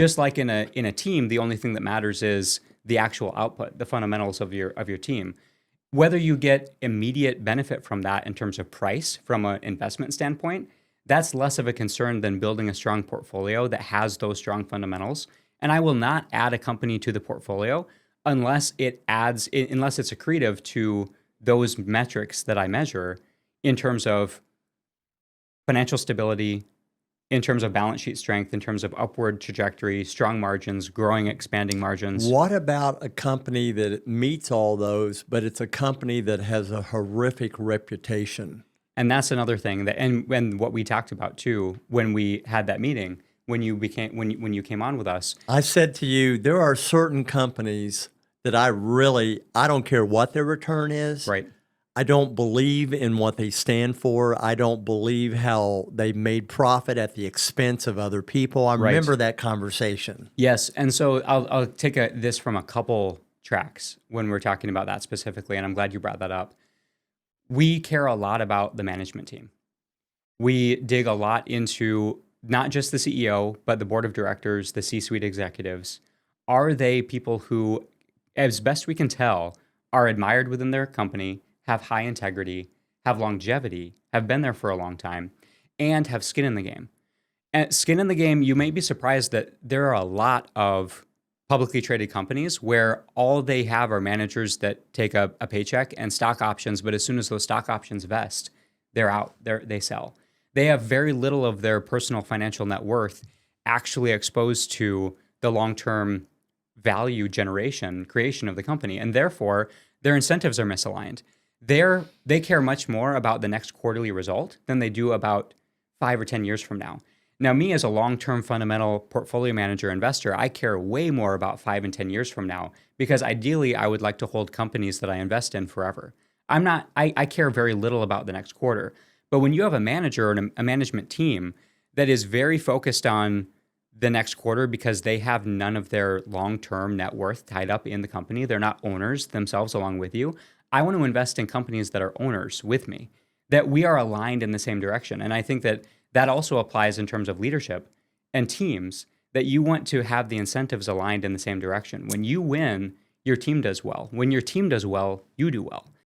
Just like in a team, the only thing that matters is the actual output, the fundamentals of your team. Whether you get immediate benefit from that in terms of price from an investment standpoint, that's less of a concern than building a strong portfolio that has those strong fundamentals. And I will not add a company to the portfolio unless unless it's accretive to those metrics that I measure in terms of financial stability, in terms of balance sheet strength, in terms of upward trajectory, strong margins, growing, expanding margins. What about a company that meets all those, but it's a company that has a horrific reputation? And that's another thing and when what we talked about too, when we had that meeting, when you came on with us. I said to you, there are certain companies that I don't care what their return is. Right. I don't believe in what they stand for. I don't believe how they made profit at the expense of other people. I Right. remember that conversation. Yes, and so I'll take this from a couple tracks when we're talking about that specifically, and I'm glad you brought that up. We care a lot about the management team. We dig a lot into not just the CEO, but the board of directors, the C-suite executives. Are they people who, as best we can tell, are admired within their company, have high integrity, have longevity, have been there for a long time, and have skin in the game? And skin in the game, you may be surprised that there are a lot of publicly traded companies where all they have are managers that take a paycheck and stock options, but as soon as those stock options vest, they're out, they sell. They have very little of their personal financial net worth actually exposed to the long-term value generation, creation of the company, and therefore their incentives are misaligned. They care much more about the next quarterly result than they do about 5 or 10 years from now. Now, me as a long-term fundamental portfolio manager investor, I care way more about 5 and 10 years from now because ideally I would like to hold companies that I invest in forever. I care very little about the next quarter. But when you have a manager and a management team that is very focused on the next quarter because they have none of their long-term net worth tied up in the company, they're not owners themselves along with you. I want to invest in companies that are owners with me, that we are aligned in the same direction. And I think that also applies in terms of leadership and teams, that you want to have the incentives aligned in the same direction. When you win, your team does well. When your team does well, you do well.